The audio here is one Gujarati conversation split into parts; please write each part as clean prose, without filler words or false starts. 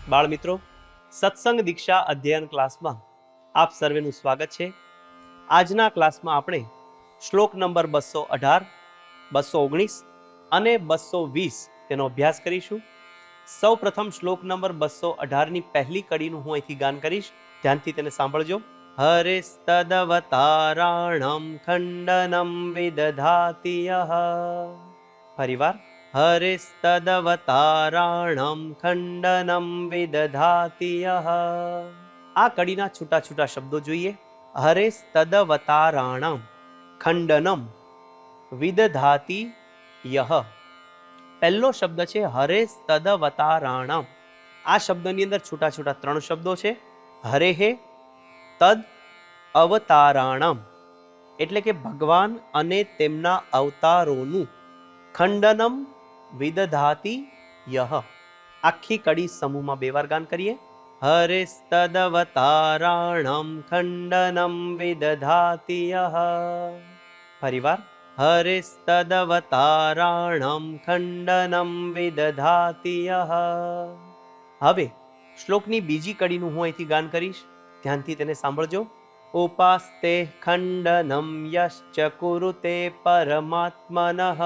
બાળ મિત્રો, સત્સંગ દીક્ષા અધ્યયન ક્લાસમાં આપ સર્વેનું સ્વાગત છે. આજના ક્લાસમાં આપણે શ્લોક નંબર 218, 219 અને 220 તેનો અભ્યાસ કરીશું. સૌ પ્રથમ શ્લોક નંબર 218 ની પહેલી કડીનું હું અહીંથી ગાન કરીશ, ધ્યાનથી તેને સાંભળજો. હરિસ્તદવતારાણમ ખંડનમ વિદધાતિ યઃ. ફરીવાર, હરિસ્તદવતારાણમ ખંડનમ વિદધાતિ યઃ. આ કડીના છૂટા છૂટા શબ્દો જોઈએ. હરિસ્તદવતારાણમ ખંડનમ વિદધાતિ યઃ. પહેલો શબ્દ છે હરેસ્તદવતારાણમ. આ શબ્દની અંદર છૂટા છૂટા ત્રણ શબ્દો છે. હરેહે તદ અવતારાણમ એટલે કે ભગવાન અને તેમના અવતારોનું. ખંડનમ વિદધાતિ યઃ. આખી કડી સમૂહમાં બે વાર ગાન કરીએ. હરિસ્તદવતારાણમ ખંડનમ વિદધાતિ યઃ. ફરીવાર, હરિસ્તદવતારાણમ ખંડનમ વિદધાતિ યઃ. હવે શ્લોકની બીજી કડીનું હું અહીંથી ગાન કરીશ, ધ્યાનથી તેને સાંભળજો. ઉપાસ્તે ખંડનમ યશ્ચ કુરુતે પરમાત્મનઃ.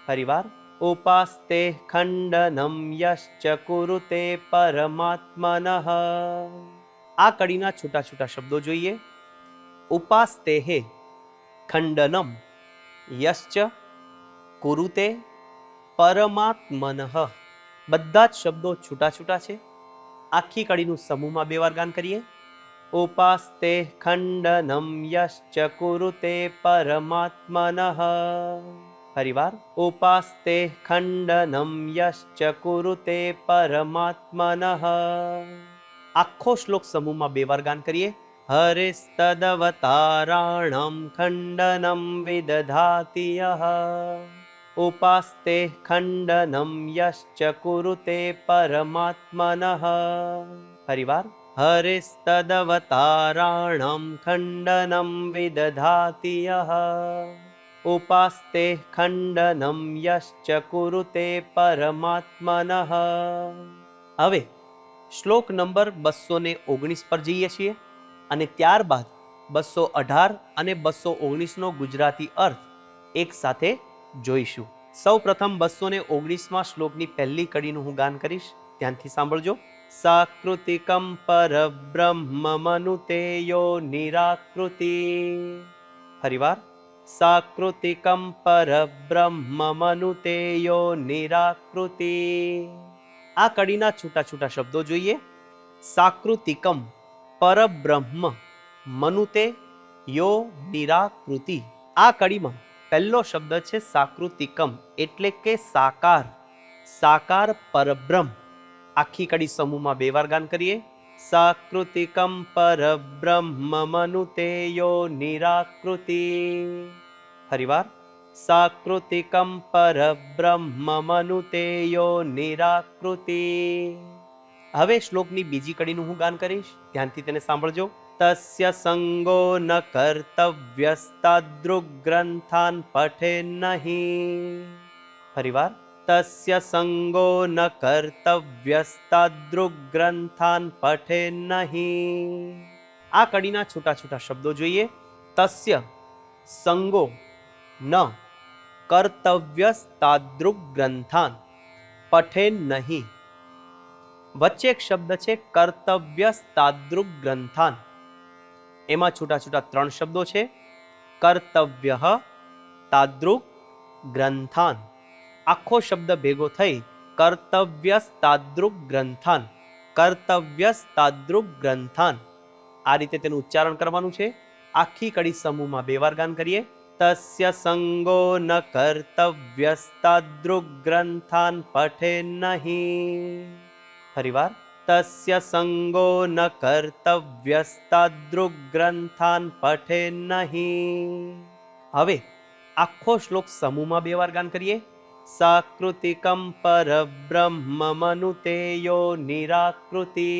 ફરીવાર, ઉપાસ્તે ખંડનમ યશ્ચ કુરુતે પરમાત્મનઃ. આ કડીના છૂટા છૂટા શબ્દો જોઈએ. ઉપાસ્તેહે ખંડનમ યશ્ચ કુરુતે પરમાત્મનઃ. બધા જ શબ્દો છૂટા છૂટા છે. આખી કડીનું સમૂહમાં બે વાર ગાન કરીએ. ઉપાસ્તે ખંડનમ યશ્ચ કુરુતે પરમાત્મનઃ. ફરીવાર, ઉપાસ્તે ખંડનમ યશ્ચ કુરુતે પરમાત્મનઃ. આખો શ્લોક સમૂહમાં બે વાર ગાન કરીએ. હરિસ્તદવતારાણમ ખંડનમ વિદધાતિ યઃ. ઉપાસ્તે ખંડનમ યશ્ચ કુરુતે પરમાત્મનઃ. ફરીવાર, હરિસ્તદવતારાણમ ખંડનમ વિદધાતિ યઃ. ઉપાસ્તે ખંડનમ યશ્ચ કુરુતે પરમાત્મનઃ. હવે શ્લોક નંબર 219 પર જઈએ છીએ અને ત્યારબાદ 218 અને 219 ગુજરાતી અર્થ એક સાથે જોઈશું. સૌ પ્રથમ 219માં શ્લોકની પહેલી કડીનું હું ગાન કરીશ, ધ્યાનથી સાંભળજો. સાકૃતિકમ પરબ્રહ્મ મનુતેયો નિરાકૃતિ. ફરીવાર, સાકૃતિકમ પરબ્રહ્મ મનુતેયો નિરાકૃતિ. આ કડીના છૂટા છૂટા શબ્દો જોઈએ. સાકૃતિકમ પરબ્રહ્મ મનુતે યો નિરાકૃતિ. આ કડીમાં પહેલો શબ્દ છે સાકૃતિકમ એટલે કે સાકાર. સાકાર પરબ્રહ્મ. આખી કડી સમૂહમાં બે વાર ગાન કરીએ. સાકૃતિકમ પરબ્રહ્મ મનુતેયો નિરાકૃતિ. ફરીવાર, સાકૃતિકમ પરબ્રહ્મ મનુતેયો નિરાકૃતિ. હવે શ્લોકની બીજી કડીનું હું ગાન કરીશ, ધ્યાનથી તેને સાંભળજો. તસ્ય સંગો ન કર્તવ્યસ્તાદૃગ્રંથાન પઠેન્નહિ. ફરીવાર, તસ્ય સંગો ન કર્તવ્યસ્તાદૃગ્રંથાન પઠેન્નહિ. આ કડીના છૂટા છૂટા શબ્દો જોઈએ. તસ્ય સંગો ન કર્તવ્યસ્તાદૃગ્રંથાન પઠેન્નહિ. વચ્ચે એક શબ્દ છે કર્તવ્યસ્તાદૃગ્રંથાન. એમાં છૂટા છૂટા ત્રણ શબ્દો છે. કર્તવ્ય તાદૃગ ગ્રંથાન. આખો શબ્દ ભેગો થઈ કર્તવ્યસ્તાદૃગ ગ્રંથાન. કર્તવ્યસ્તાદૃગ ગ્રંથાન. આ રીતે તેનું ઉચ્ચારણ કરવાનું છે. આખી કડી સમૂહમાં બે વાર ગાન કરીએ. તસ્ય સંગો ન કર્તવ્યસ્તાદૃગ ગ્રંથાન પઠેન્નહિ. ફરીવાર, તસ્ય સંગો ન કર્તવ્યસ્તાદૃગ્રંથાન પઠેન્નહિ. હવે આખો શ્લોક સમૂહમાં બે વાર ગાન કરીએ. સાકૃતિકમ પરબ્રહ્મ મનુતેયો નિરાકૃતિ.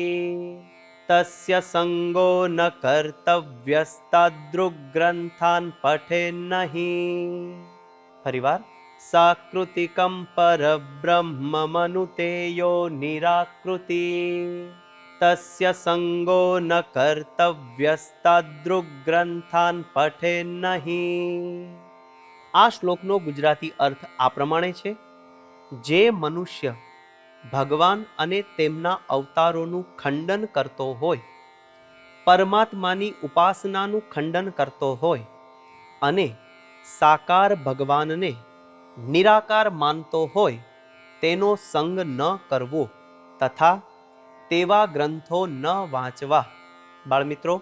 તસ્ય સંગો ન કર્તવ્યસ્તાદૃગ્રંથાન પઠેન્નહિ. ફરીવાર, સાકૃતિકમ પરબ્રહ્મમનુતે યો નિરાકૃતિ તસ્ય સંગો ન કર્તવ્યસ્તાદૃગ્રંથાન પઠે નહીં. આ શ્લોકનો ગુજરાતી અર્થ આ પ્રમાણે છે: જે મનુષ્ય ભગવાન અને તેમના અવતારોનું ખંડન કરતો હોય, પરમાત્માની ઉપાસનાનું ખંડન કરતો હોય અને સાકાર ભગવાનને નિરાકાર માનતો હોય, તેનો સંગ ન કરવો તથા તેવા ગ્રંથો ન વાંચવા. બાળમિત્રો,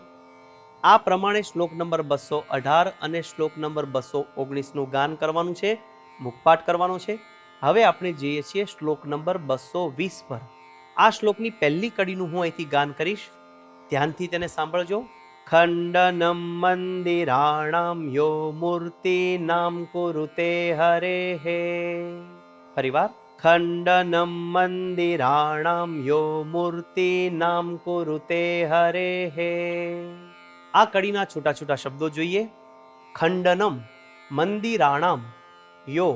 આ પ્રમાણે શ્લોક નંબર 218 અને શ્લોક નંબર 219નું ગાન કરવાનું છે, મુખપાઠ કરવાનો છે. હવે આપણે જઈએ છીએ શ્લોક નંબર 220 પર. આ શ્લોકની પહેલી કડીનું હું અહીંથી ગાન કરીશ, ધ્યાનથી તેને સાંભળજો. ખંડનમ મંદિરાણામ યો મૂર્તિનામ કુરુતે હરેઃ. ફરીવાર. ખંડનમ મંદિરાણામ યો મૂર્તિનામ કુરુતે હરેઃ. આ કડીના છૂટા છૂટા શબ્દો જોઈએ. ખંડનમ મંદિરાણામ યો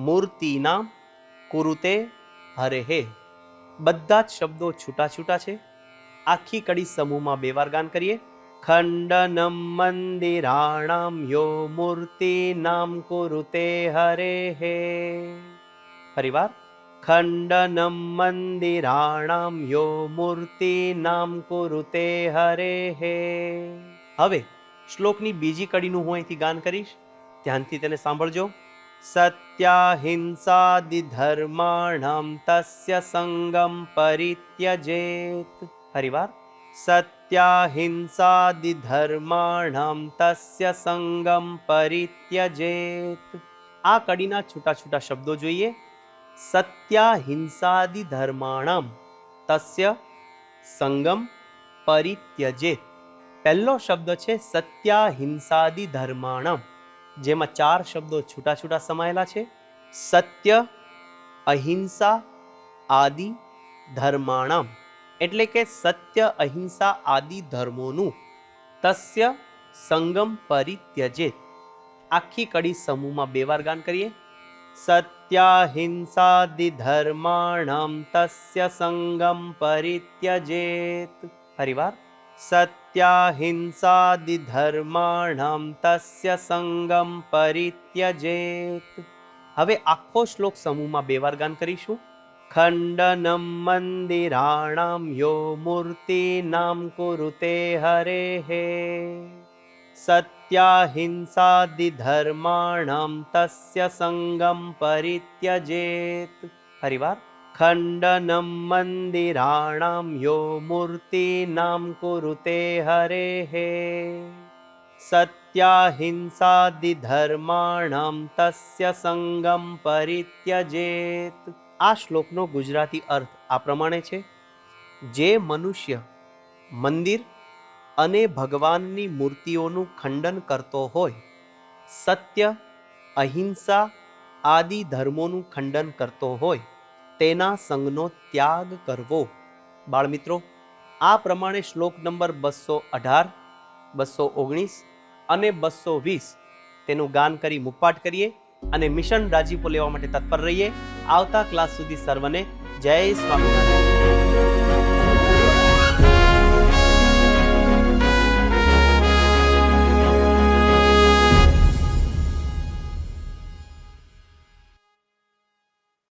મૂર્તિનામ કુરુતે હરેઃ. બધા જ શબ્દો છૂટા છૂટા છે. આખી કડી સમૂહમાં 2 વાર ગાન કરીએ. ખંડનમ મંદિરાણામ યો મૂર્તિનામ કુરુતે હરેઃ. ફરીવાર. ખંડનમ મંદિરાણામ યો મૂર્તિનામ કુરુતે હરેઃ. હવે શ્લોકની બીજી કડીનું હું અહીંથી ગાન કરીશ, ધ્યાનથી તેને સાંભળજો. સત્યાહિંસાદિ ધર્માણામ તસ્ય સંગમ પરિત્યજેત. ફરીવાર. સત્યાહિંસાદિ ધર્માણામ તસ્ય સંગમ પરિત્યજેત. આ કડીના છૂટા છૂટા શબ્દો જોઈએ. સત્યાહિંસાદિ ધર્માણામ તસ્ય સંગમ પરિત્યજેત. પહેલો શબ્દ છે સત્યાહિંસાદિ ધર્માણામ, જેમાં 4 શબ્દો છૂટા છૂટા સમાયેલા છે. સત્ય, અહિંસા, આદિ, ધર્માણામ, એટલે કે સત્ય, અહિંસા આદિ ધર્મોનું તસ્ય સંગમ પરિત્યજેત. આખી કડી સમૂહમાં 2 વાર ગાન કરીએ. સત્યાહિંસાદિ ધર્માણામ તસ્ય સંગમ પરિત્યજેત. ફરીવાર. સત્યાહિંસાદિ ધર્માણામ તસ્ય સંગમ પરિત્યજેત. હવે આખો શ્લોક સમૂહમાં 2 વાર ગાન કરીશું. ખંડનમ મંદિરાણામ યો મૂર્તિનામ કુરુતે હરેઃ. સત્યાહિંસાદિ ધર્માણામ તસ્ય સંગમ પરિત્યજેત. ફરીવાર. ખંડનમ મંદિરાણામ યો મૂર્તિનામ કુરુતે હરેઃ. સત્યાહિંસાદિ ધર્માણામ તસ્ય સંગમ પરિત્યજેત. આ શ્લોકનો ગુજરાતી અર્થ આ પ્રમાણે છે: જે મનુષ્ય મંદિર અને ભગવાનની મૂર્તિઓનું ખંડન કરતો હોય, સત્ય, અહિંસા આદિ ધર્મોનું ખંડન કરતો હોય, તેના સંગનો ત્યાગ કરવો. બાળમિત્રો, આ પ્રમાણે શ્લોક નંબર 218, 219 અને 220 તેનું ગાન કરી મુખપાઠ કરીએ અને મિશન રાજીપો લેવા માટે તત્પર રહીએ. આવતા ક્લાસ સુધી સર્વને જય સ્વામિનારાયણ.